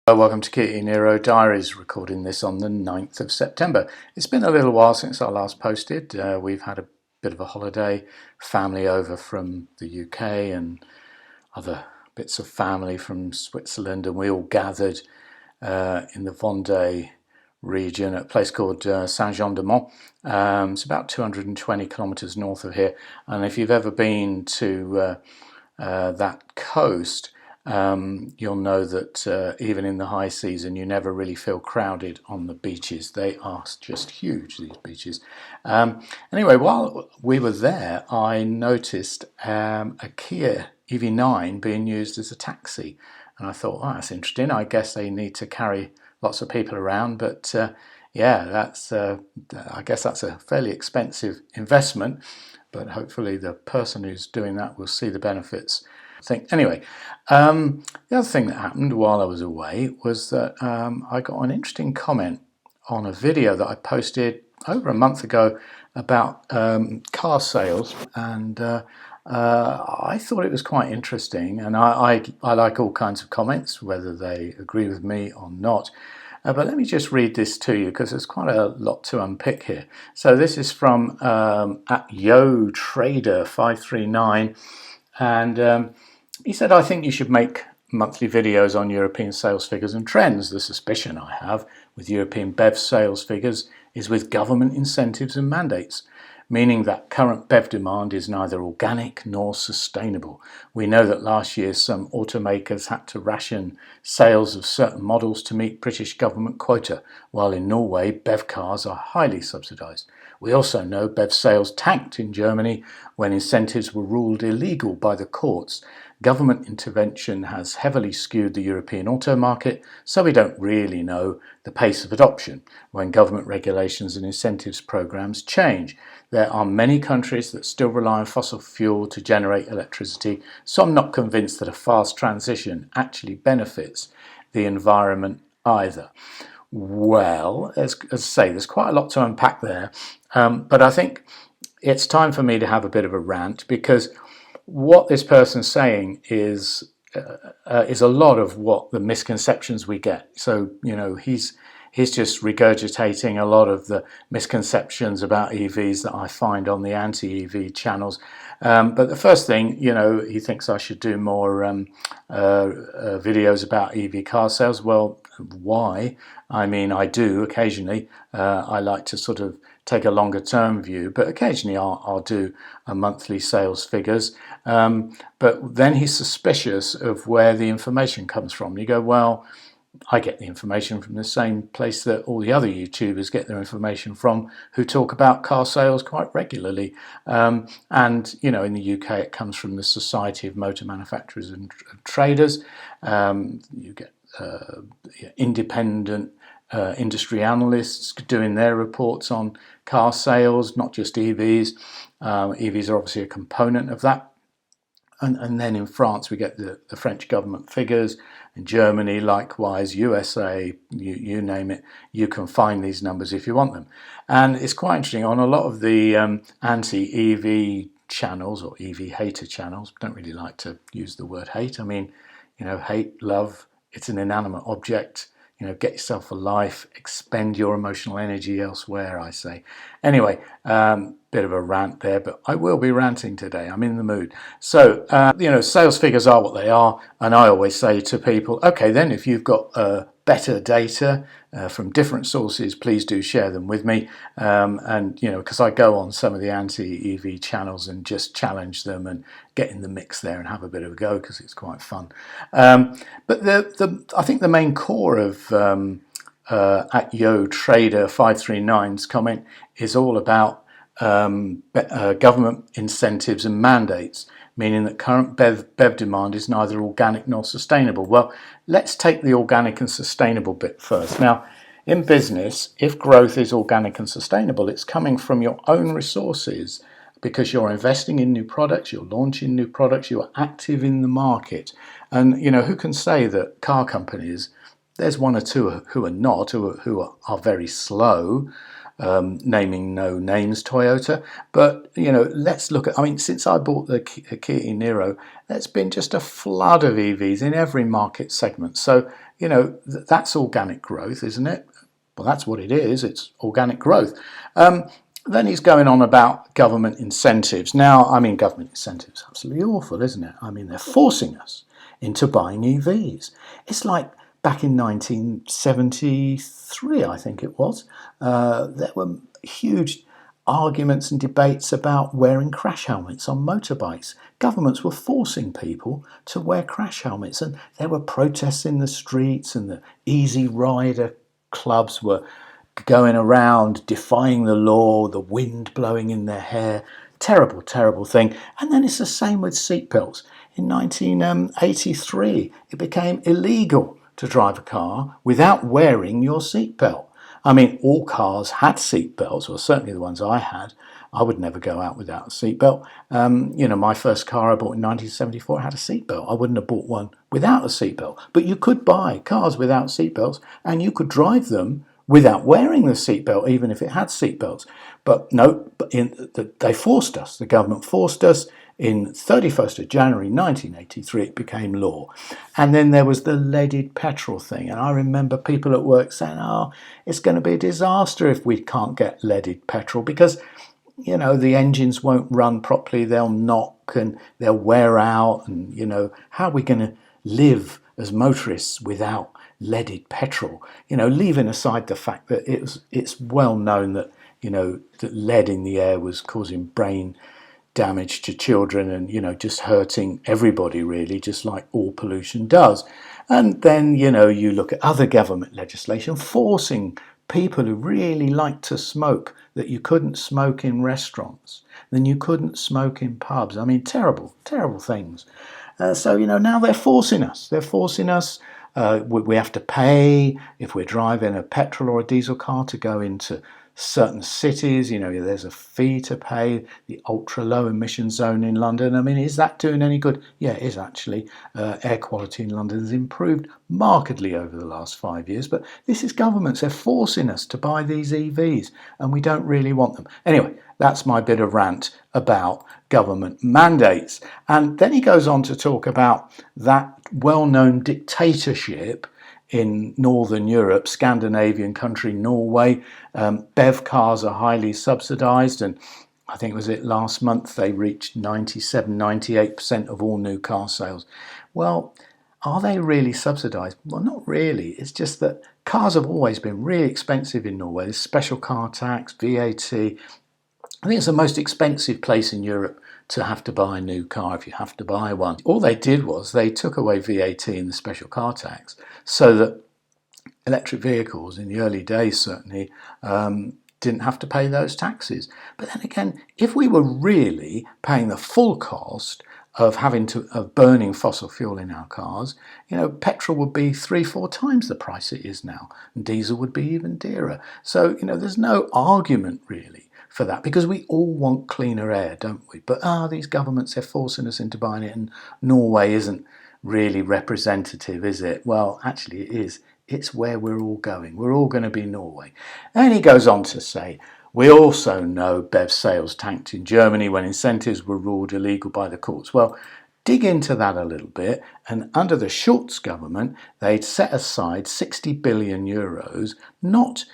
Welcome to Kia Nero Diaries, recording this on the 9th of September. It's been a little while since I last posted. We've had a bit of a holiday, family over from the UK and other bits of family from Switzerland, and we all gathered in the Vendée region at a place called Saint-Jean-de-Monts. It's about 220 kilometres north of here, and if you've ever been to that coast, you'll know that even in the high season you never really feel crowded on the beaches. They are just huge, these beaches. Anyway, while we were there, I noticed a Kia EV9 being used as a taxi, and I thought, oh, that's interesting. I guess they need to carry lots of people around, but yeah, I guess that's a fairly expensive investment, but hopefully the person who's doing that will see the benefits. Anyway, the other thing that happened while I was away was that I got an interesting comment on a video that I posted over a month ago about car sales, and I thought it was quite interesting, and I like all kinds of comments, whether they agree with me or not. But let me just read this to you because there's quite a lot to unpick here. So this is from at YoTrader539, and he said, I think you should make monthly videos on European sales figures and trends. The suspicion I have with European BEV sales figures is with government incentives and mandates, meaning that current BEV demand is neither organic nor sustainable. We know that last year some automakers had to ration sales of certain models to meet British government quota, while in Norway BEV cars are highly subsidised. We also know BEV sales tanked in Germany when incentives were ruled illegal by the courts. Government intervention has heavily skewed the European auto market, so we don't really know the pace of adoption when government regulations and incentives programs change. There are many countries that still rely on fossil fuel to generate electricity, so I'm not convinced that a fast transition actually benefits the environment either. Well, as I say, there's quite a lot to unpack there, but I think it's time for me to have a bit of a rant, because what this person's saying is a lot of what the misconceptions we get. So, you know, he's just regurgitating a lot of the misconceptions about EVs that I find on the anti-EV channels. But the first thing, you know, he thinks I should do more videos about EV car sales. Well, why? I mean, I do occasionally. I like to sort of take a longer term view, but occasionally I'll do a monthly sales figures. But then he's suspicious of where the information comes from. You go, well, I get the information from the same place that all the other YouTubers get their information from, who talk about car sales quite regularly. And, you know, in the UK, it comes from the Society of Motor Manufacturers and Traders. You get independent industry analysts doing their reports on car sales, not just EVs. EVs are obviously a component of that. And then in France, we get the French government figures. In Germany, likewise, USA, you name it, you can find these numbers if you want them. And it's quite interesting, on a lot of the anti-EV channels or EV hater channels, don't really like to use the word hate. I mean, you know, hate, love, it's an inanimate object. You know, get yourself a life, expend your emotional energy elsewhere, I say. Anyway, bit of a rant there, but I will be ranting today. I'm in the mood. So, you know, sales figures are what they are. And I always say to people, okay, then if you've got better data from different sources, please do share them with me. And, you know, because I go on some of the anti-EV channels and just challenge them and get in the mix there and have a bit of a go, because it's quite fun. But I think the main core of at YoTrader539's comment is all about government incentives and mandates, meaning that current BEV demand is neither organic nor sustainable. Well, let's take the organic and sustainable bit first. Now, in business, if growth is organic and sustainable, it's coming from your own resources, because you're investing in new products, you're launching new products, you're active in the market. And, you know, who can say that car companies, there's one or two who are not, who are very slow, naming no names, Toyota. But, you know, let's look at, I mean, since I bought the Kia Niro, there's been just a flood of EVs in every market segment. So, that's organic growth, isn't it? Well, that's what it is. It's organic growth. Then he's going on about government incentives. Now, I mean, government incentives, absolutely awful, isn't it? I mean, they're forcing us into buying EVs. It's like back in 1973, I think it was, there were huge arguments and debates about wearing crash helmets on motorbikes. Governments were forcing people to wear crash helmets, and there were protests in the streets, and the Easy Rider clubs were going around defying the law, the wind blowing in their hair. Terrible, terrible thing. And then it's the same with seatbelts. In 1983, it became illegal to drive a car without wearing your seatbelt. I mean, all cars had seatbelts, or certainly the ones I had. I would never go out without a seatbelt. My first car I bought in 1974 had a seatbelt. I wouldn't have bought one without a seatbelt. But you could buy cars without seatbelts, and you could drive them without wearing the seatbelt, even if it had seatbelts. But no, they forced us. The government forced us. In 31st of January 1983, it became law. And then there was the leaded petrol thing. And I remember people at work saying, it's going to be a disaster if we can't get leaded petrol because, the engines won't run properly. They'll knock and they'll wear out. And, how are we going to live as motorists without leaded petrol? Leaving aside the fact that it's well known that, that lead in the air was causing brain damage to children and, just hurting everybody really, just like all pollution does. And then, you look at other government legislation forcing people who really like to smoke that you couldn't smoke in restaurants, then you couldn't smoke in pubs. I mean, terrible, terrible things. So, now they're forcing us. We have to pay if we're driving a petrol or a diesel car to go into certain cities. There's a fee to pay, the ultra low emission zone in London. I mean, is that doing any good? Yeah, it is actually. Air quality in London has improved markedly over the last 5 years, but this is governments. They're forcing us to buy these EVs and we don't really want them. Anyway, that's my bit of rant about government mandates. And then he goes on to talk about that well-known dictatorship in Northern Europe, Scandinavian country Norway. BEV cars are highly subsidised, and I think last month they reached 97-98% of all new car sales. Well, are they really subsidised? Well, not really. It's just that cars have always been really expensive in Norway. There's special car tax, VAT. I think it's the most expensive place in Europe to have to buy a new car if you have to buy one. All they did was they took away VAT and the special car tax so that electric vehicles in the early days certainly didn't have to pay those taxes. But then again, if we were really paying the full cost of burning fossil fuel in our cars, petrol would be 3-4 times the price it is now, and diesel would be even dearer. So, there's no argument really for that, because we all want cleaner air, don't we? But these governments, they're forcing us into buying it, and Norway isn't really representative, is it? Well, actually it is. It's where we're all going. We're all going to be Norway. And he goes on to say, we also know BEV sales tanked in Germany when incentives were ruled illegal by the courts. Well, dig into that a little bit, and under the Schulz government, they'd set aside 60 billion euros, not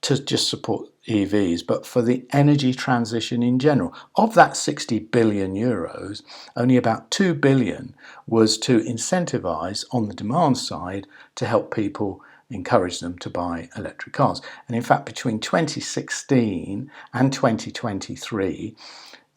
to just support EVs, but for the energy transition in general. Of that 60 billion euros, only about 2 billion was to incentivise on the demand side to help people, encourage them to buy electric cars. And in fact, between 2016 and 2023,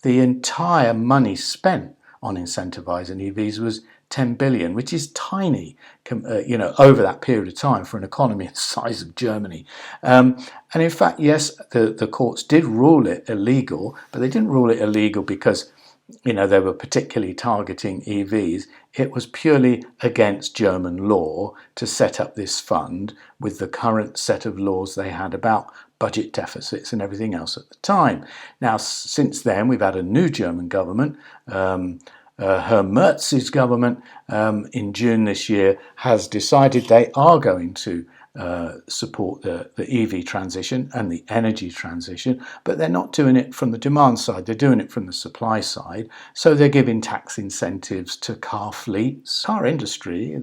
the entire money spent on incentivising EVs was 10 billion, which is tiny, over that period of time for an economy the size of Germany. And in fact, yes, the courts did rule it illegal, but they didn't rule it illegal because, they were particularly targeting EVs. It was purely against German law to set up this fund with the current set of laws they had about budget deficits and everything else at the time. Now, since then, we've had a new German government. Herr Merz's government in June this year has decided they are going to support the EV transition and the energy transition, but they're not doing it from the demand side, they're doing it from the supply side. So they're giving tax incentives to car fleets. Car industry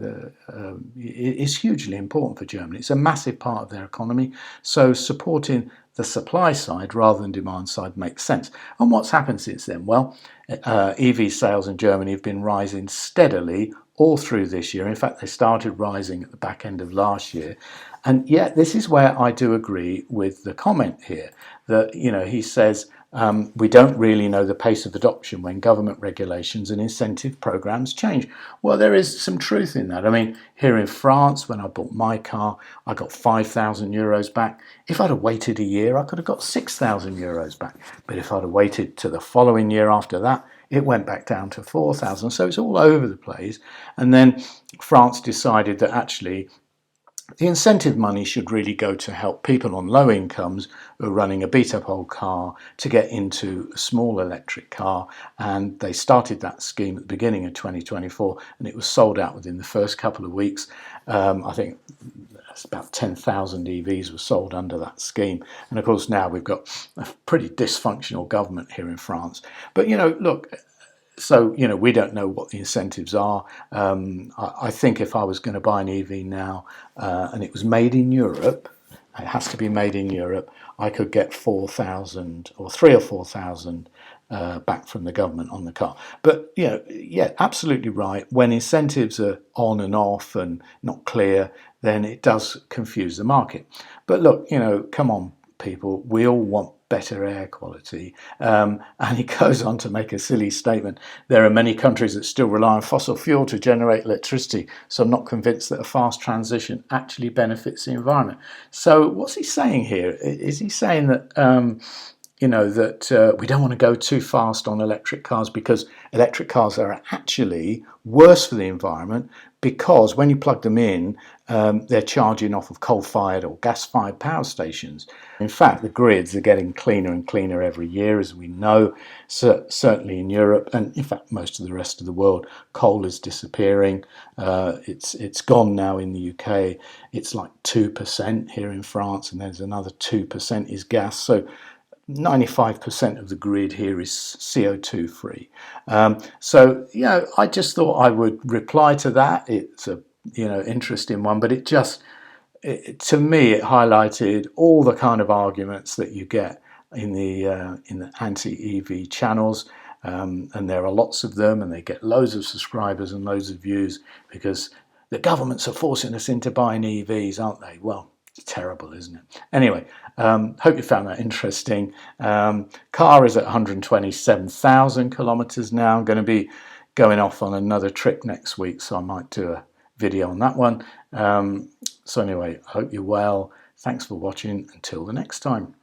is hugely important for Germany. It's a massive part of their economy. So supporting the supply side rather than demand side makes sense. And what's happened since then? Well, EV sales in Germany have been rising steadily all through this year. In fact, they started rising at the back end of last year. And yet, this is where I do agree with the comment here that, he says, we don't really know the pace of adoption when government regulations and incentive programs change. Well, there is some truth in that. I mean, here in France, when I bought my car, I got 5,000 euros back. If I'd have waited a year, I could have got 6,000 euros back. But if I'd have waited to the following year after that, it went back down to 4,000. So it's all over the place. And then France decided that actually the incentive money should really go to help people on low incomes who are running a beat-up old car to get into a small electric car. And they started that scheme at the beginning of 2024, and it was sold out within the first couple of weeks. I think that's about 10,000 EVs were sold under that scheme. And of course, now we've got a pretty dysfunctional government here in France. But, look, so, we don't know what the incentives are. I think if I was going to buy an EV now and it was made in Europe, it has to be made in Europe, I could get 4,000 or 3,000 or 4,000 back from the government on the car. But, yeah, absolutely right. When incentives are on and off and not clear, then it does confuse the market. But look, come on, people, we all want better air quality. And he goes on to make a silly statement. There are many countries that still rely on fossil fuel to generate electricity, so I'm not convinced that a fast transition actually benefits the environment. So what's he saying here? Is he saying that that we don't want to go too fast on electric cars because electric cars are actually worse for the environment because when you plug them in, they're charging off of coal-fired or gas-fired power stations. In fact, the grids are getting cleaner and cleaner every year, as we know, certainly in Europe, and in fact most of the rest of the world. Coal is disappearing. It's gone now in the UK. It's like 2% here in France, and there's another 2% is gas. So 95% of the grid here is CO2 free. So, I just thought I would reply to that. It's a, interesting one, but to me, it highlighted all the kind of arguments that you get in the anti-EV channels. And there are lots of them, and they get loads of subscribers and loads of views because the governments are forcing us into buying EVs, aren't they? Well, it's terrible, isn't it? Anyway, hope you found that interesting. Car is at 127,000 kilometers now. I'm going to be going off on another trip next week, so I might do a video on that one. So anyway, I hope you're well. Thanks for watching. Until the next time.